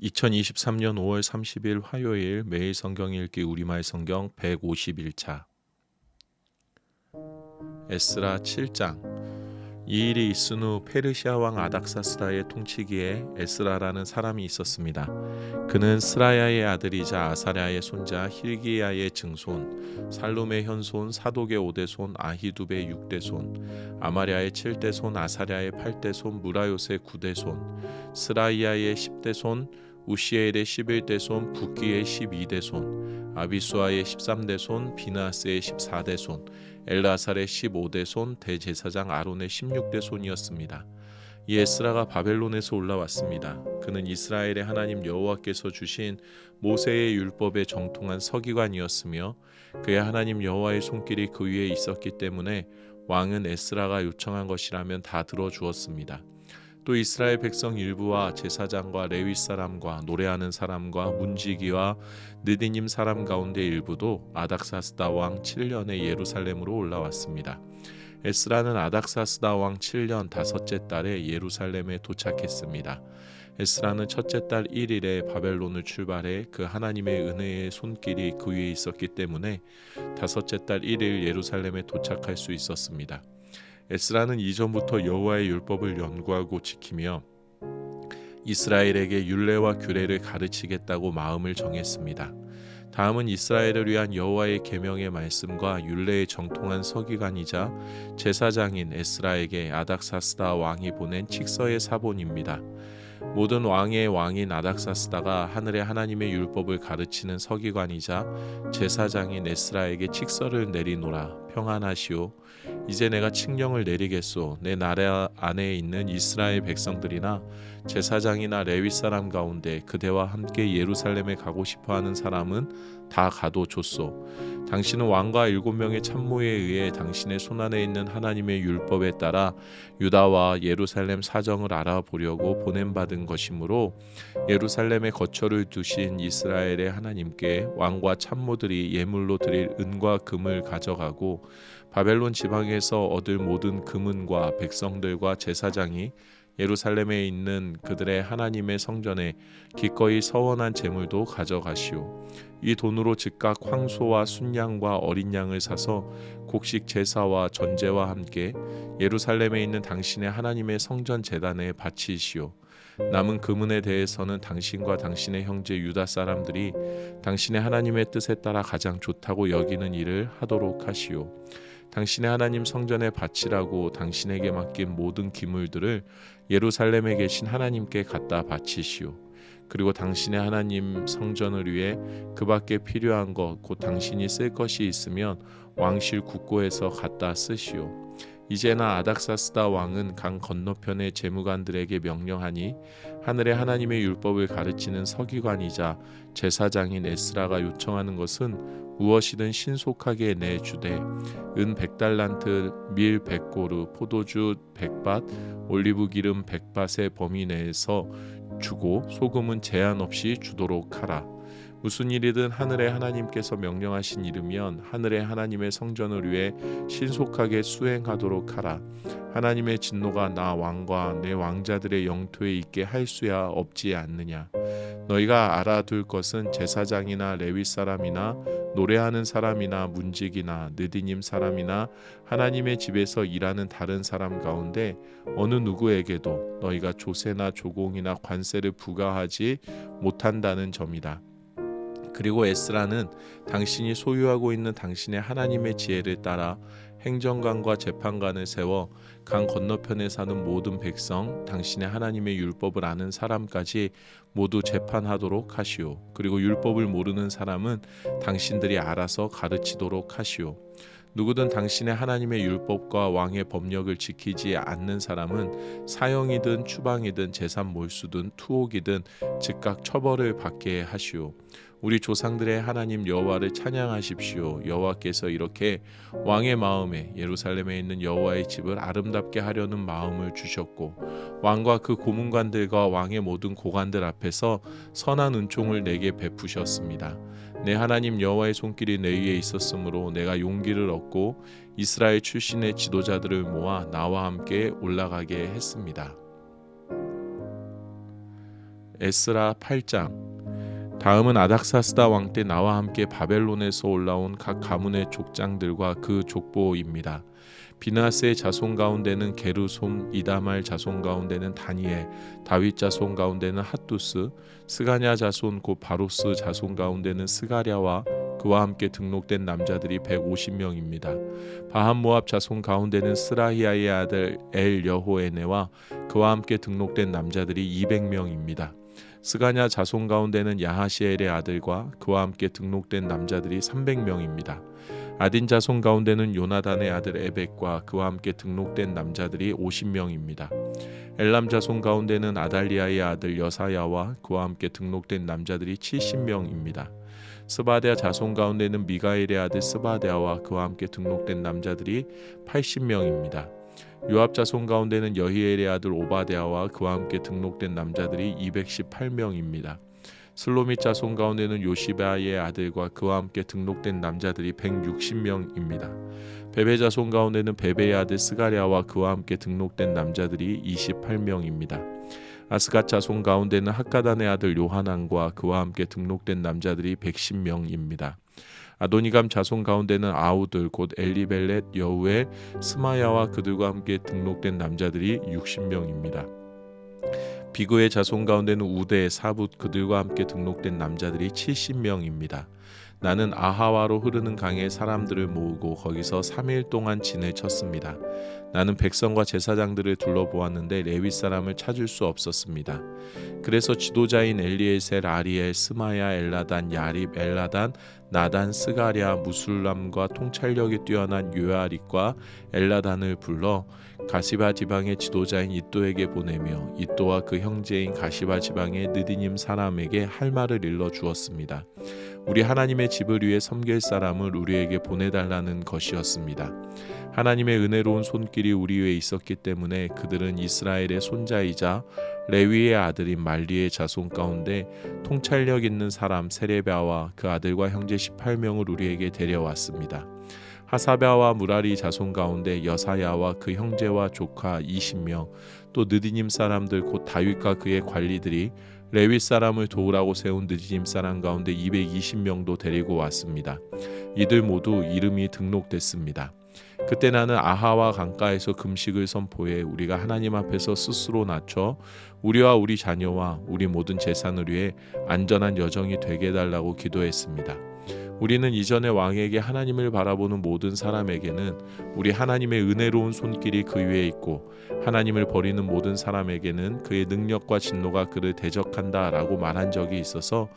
2023년 5월 30일 화요일 매일 성경 읽기 우리말 성경 151차 에스라 7장. 이 일이 있은 후 페르시아 왕 아닥사스다의 통치기에 에스라라는 사람이 있었습니다. 그는 스라야의 아들이자 아사랴의 손자 힐기야의 증손, 살룸의 현손, 사독의 5대손, 아히두베의 6대손, 아마랴의 7대손, 아사랴의 8대손, 무라요스의 9대손, 스라이야의 10대손, 우시엘의 11대손, 붓기의 12대손, 아비수아의 13대손, 비나스의 14대손, 엘라살의 15대손, 대제사장 아론의 16대손이었습니다. 이 에스라가 바벨론에서 올라왔습니다. 그는 이스라엘의 하나님 여호와께서 주신 모세의 율법에 정통한 서기관이었으며 그의 하나님 여호와의 손길이 그 위에 있었기 때문에 왕은 에스라가 요청한 것이라면 다 들어주었습니다. 또 이스라엘 백성 일부와 제사장과 레위 사람과 노래하는 사람과 문지기와 느디님 사람 가운데 일부도 아닥사스다 왕 7년에 예루살렘으로 올라왔습니다. 에스라는 아닥사스다 왕 7년 다섯째 달에 예루살렘에 도착했습니다. 에스라는 첫째 달 1일에 바벨론을 출발해 그 하나님의 은혜의 손길이 그 위에 있었기 때문에 다섯째 달 1일 예루살렘에 도착할 수 있었습니다. 에스라는 이전부터 여호와의 율법을 연구하고 지키며 이스라엘에게 율례와 규례를 가르치겠다고 마음을 정했습니다. 다음은 이스라엘을 위한 여호와의 계명의 말씀과 율례에 정통한 서기관이자 제사장인 에스라에게 아닥사스다 왕이 보낸 칙서의 사본입니다. 모든 왕의 왕인 아닥사스다가 하늘의 하나님의 율법을 가르치는 서기관이자 제사장인 에스라에게 칙서를 내리노라. 평안하시오. 이제 내가 칙령을 내리겠소. 내 나라 안에 있는 이스라엘 백성들이나 제사장이나 레위 사람 가운데 그대와 함께 예루살렘에 가고 싶어하는 사람은 다 가도 좋소. 당신은 왕과 7명의 참모에 의해 당신의 손안에 있는 하나님의 율법에 따라 유다와 예루살렘 사정을 알아보려고 보냄받은 것이므로 예루살렘에 거처를 두신 이스라엘의 하나님께 왕과 참모들이 예물로 드릴 은과 금을 가져가고 바벨론 지방에서 얻을 모든 금은과 백성들과 제사장이 예루살렘에 있는 그들의 하나님의 성전에 기꺼이 서원한 제물도 가져가시오. 이 돈으로 즉각 황소와 순양과 어린 양을 사서 곡식 제사와 전제와 함께 예루살렘에 있는 당신의 하나님의 성전 제단에 바치시오. 남은 금은에 대해서는 당신과 당신의 형제 유다 사람들이 당신의 하나님의 뜻에 따라 가장 좋다고 여기는 일을 하도록 하시오. 당신의 하나님 성전에 바치라고 당신에게 맡긴 모든 기물들을 예루살렘에 계신 하나님께 갖다 바치시오. 그리고 당신의 하나님 성전을 위해 그 밖에 필요한 것 곧 당신이 쓸 것이 있으면 왕실 국고에서 갖다 쓰시오. 이제나 아닥사스다 왕은 강 건너편의 재무관들에게 명령하니 하늘의 하나님의 율법을 가르치는 서기관이자 제사장인 에스라가 요청하는 것은 무엇이든 신속하게 내주되 은 100달란트, 밀 100고루, 포도주 100밭, 올리브 기름 100밭의 범위 내에서 주고 소금은 제한 없이 주도록 하라. 무슨 일이든 하늘의 하나님께서 명령하신 일이면 하늘의 하나님의 성전을 위해 신속하게 수행하도록 하라. 하나님의 진노가 나 왕과 내 왕자들의 영토에 있게 할 수야 없지 않느냐. 너희가 알아둘 것은 제사장이나 레위 사람이나 노래하는 사람이나 문지기나 느디님 사람이나 하나님의 집에서 일하는 다른 사람 가운데 어느 누구에게도 너희가 조세나 조공이나 관세를 부과하지 못한다는 점이다. 그리고 에스라는 당신이 소유하고 있는 당신의 하나님의 지혜를 따라 행정관과 재판관을 세워 강 건너편에 사는 모든 백성, 당신의 하나님의 율법을 아는 사람까지 모두 재판하도록 하시오. 그리고 율법을 모르는 사람은 당신들이 알아서 가르치도록 하시오. 누구든 당신의 하나님의 율법과 왕의 법력을 지키지 않는 사람은 사형이든 추방이든 재산 몰수든 투옥이든 즉각 처벌을 받게 하시오. 우리 조상들의 하나님 여호와를 찬양하십시오. 여호와께서 이렇게 왕의 마음에 예루살렘에 있는 여호와의 집을 아름답게 하려는 마음을 주셨고 왕과 그 고문관들과 왕의 모든 고관들 앞에서 선한 은총을 내게 베푸셨습니다. 내 하나님 여호와의 손길이 내 위에 있었으므로 내가 용기를 얻고 이스라엘 출신의 지도자들을 모아 나와 함께 올라가게 했습니다. 에스라 8장. 다음은 아닥사스다 왕 때 나와 함께 바벨론에서 올라온 각 가문의 족장들과 그 족보입니다. 비나스의 자손 가운데는 게르솜, 이다말 자손 가운데는 다니엘, 다윗 자손 가운데는 핫두스, 스가냐 자손 곧 바로스 자손 가운데는 스가랴와 그와 함께 등록된 남자들이 150명입니다. 바한모압 자손 가운데는 스라히아의 아들 엘 여호에네와 그와 함께 등록된 남자들이 200명입니다. 스가냐 자손 가운데는 야하시엘의 아들과 그와 함께 등록된 남자들이 300명입니다. 아딘 자손 가운데는 요나단의 아들 에벡과 그와 함께 등록된 남자들이 50명입니다. 엘람 자손 가운데는 아달리아의 아들 여사야와 그와 함께 등록된 남자들이 70명입니다. 스바데아 자손 가운데는 미가엘의 아들 스바데아와 그와 함께 등록된 남자들이 80명입니다. 요압 자손 가운데는 여히엘의 아들 오바데아와 그와 함께 등록된 남자들이 218명입니다. 슬로밋 자손 가운데는 요시바의 아들과 그와 함께 등록된 남자들이 160명입니다. 베베 자손 가운데는 베베의 아들 스가랴와 그와 함께 등록된 남자들이 28명입니다. 아스갓 자손 가운데는 학가단의 아들 요하난과 그와 함께 등록된 남자들이 110명입니다. 아도니감 자손 가운데는 아우들 곧 엘리벨렛, 여우엘, 스마야와 그들과 함께 등록된 남자들이 60명입니다. 비그의 자손 가운데는 우대, 사붓 그들과 함께 등록된 남자들이 70명입니다. 나는 아하와로 흐르는 강에 사람들을 모으고 거기서 3일 동안 진을 쳤습니다. 나는 백성과 제사장들을 둘러보았는데 레위 사람을 찾을 수 없었습니다. 그래서 지도자인 엘리에셀, 아리엘, 스마야, 엘라단, 야립, 엘라단, 나단, 스가랴, 무술람과 통찰력이 뛰어난 요아립과 엘라단을 불러 가시바 지방의 지도자인 이또에게 보내며 이또와 그 형제인 가시바 지방의 느디님 사람에게 할 말을 일러 주었습니다. 우리 하나님의 집을 위해 섬길 사람을 우리에게 보내달라는 것이었습니다. 하나님의 은혜로운 손길이 우리 위에 있었기 때문에 그들은 이스라엘의 손자이자 레위의 아들인 말리의 자손 가운데 통찰력 있는 사람 세레비아와 그 아들과 형제 18명을 우리에게 데려왔습니다. 하사베아와 무라리 자손 가운데 여사야와 그 형제와 조카 20명, 또 느디님 사람들 곧 다윗과 그의 관리들이 레위 사람을 도우라고 세운 느디님 사람 가운데 220명도 데리고 왔습니다. 이들 모두 이름이 등록됐습니다. 그때 나는 아하와 강가에서 금식을 선포해 우리가 하나님 앞에서 스스로 낮춰 우리와 우리 자녀와 우리 모든 재산을 위해 안전한 여정이 되게 해달라고 기도했습니다. 우리는 이전에 왕에게 하나님을 바라보는 모든 사람에게는 우리 하나님의 은혜로운 손길이 그 위에 있고 하나님을 버리는 모든 사람에게는 그의 능력과 진노가 그를 대적한다 라고 말한 적이 있어서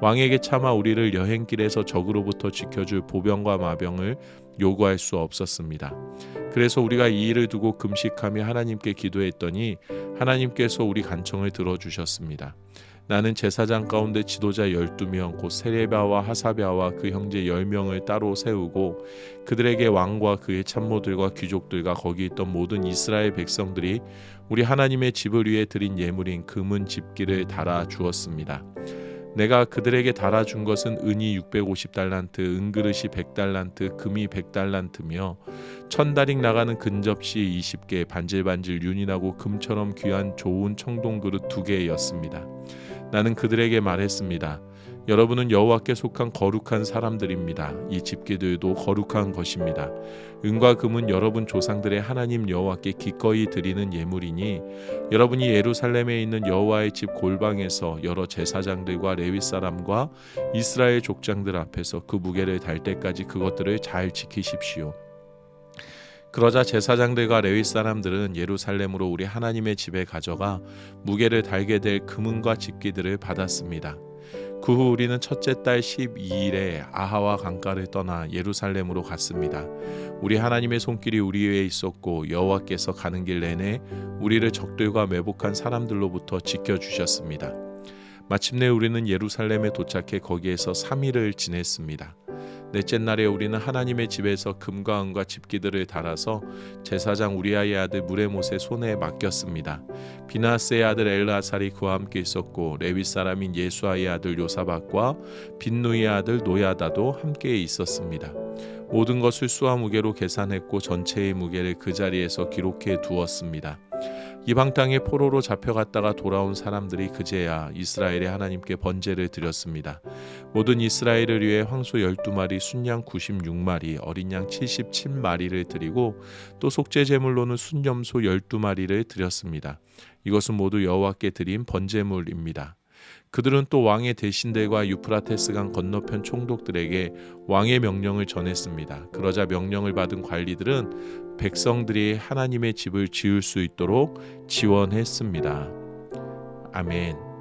왕에게 차마 우리를 여행길에서 적으로부터 지켜줄 보병과 마병을 요구할 수 없었습니다. 그래서 우리가 이 일을 두고 금식하며 하나님께 기도했더니 하나님께서 우리 간청을 들어주셨습니다. 나는 제사장 가운데 지도자 12명 곧 세레비아와 하사베아와 그 형제 10명을 따로 세우고 그들에게 왕과 그의 참모들과 귀족들과 거기 있던 모든 이스라엘 백성들이 우리 하나님의 집을 위해 드린 예물인 금은 집기를 달아 주었습니다. 내가 그들에게 달아준 것은 은이 650달란트, 은그릇이 100달란트, 금이 100달란트며 1000다릭 나가는 근접시 20개, 반질반질 윤이 나고 금처럼 귀한 좋은 청동그릇 2개였습니다. 나는 그들에게 말했습니다. 여러분은 여호와께 속한 거룩한 사람들입니다. 이 집기들도 거룩한 것입니다. 은과 금은 여러분 조상들의 하나님 여호와께 기꺼이 드리는 예물이니 여러분이 예루살렘에 있는 여호와의 집 골방에서 여러 제사장들과 레위 사람과 이스라엘 족장들 앞에서 그 무게를 달 때까지 그것들을 잘 지키십시오. 그러자 제사장들과 레위 사람들은 예루살렘으로 우리 하나님의 집에 가져가 무게를 달게 될 금은과 집기들을 받았습니다. 그 후 우리는 첫째 달 12일에 아하와 강가를 떠나 예루살렘으로 갔습니다. 우리 하나님의 손길이 우리 위에 있었고 여호와께서 가는 길 내내 우리를 적들과 매복한 사람들로부터 지켜주셨습니다. 마침내 우리는 예루살렘에 도착해 거기에서 3일을 지냈습니다. 넷째 날에 우리는 하나님의 집에서 금과 은과 집기들을 달아서 제사장 우리아의 아들 무레못의 손에 맡겼습니다. 비나스의 아들 엘르아살이 그와 함께 있었고 레위 사람인 예수아의 아들 요사박과 빈누이의 아들 노야다도 함께 있었습니다. 모든 것을 수와 무게로 계산했고 전체의 무게를 그 자리에서 기록해 두었습니다. 이방 땅에 포로로 잡혀갔다가 돌아온 사람들이 그제야 이스라엘의 하나님께 번제를 드렸습니다. 모든 이스라엘을 위해 황소 12마리, 순양 96마리, 어린 양 77마리를 드리고 또 속죄 제물로는 순염소 12마리를 드렸습니다. 이것은 모두 여호와께 드린 번제물입니다. 그들은 또 왕의 대신들과 유프라테스강 건너편 총독들에게 왕의 명령을 전했습니다. 그러자 명령을 받은 관리들은 백성들이 하나님의 집을 지을 수 있도록 지원했습니다. 아멘.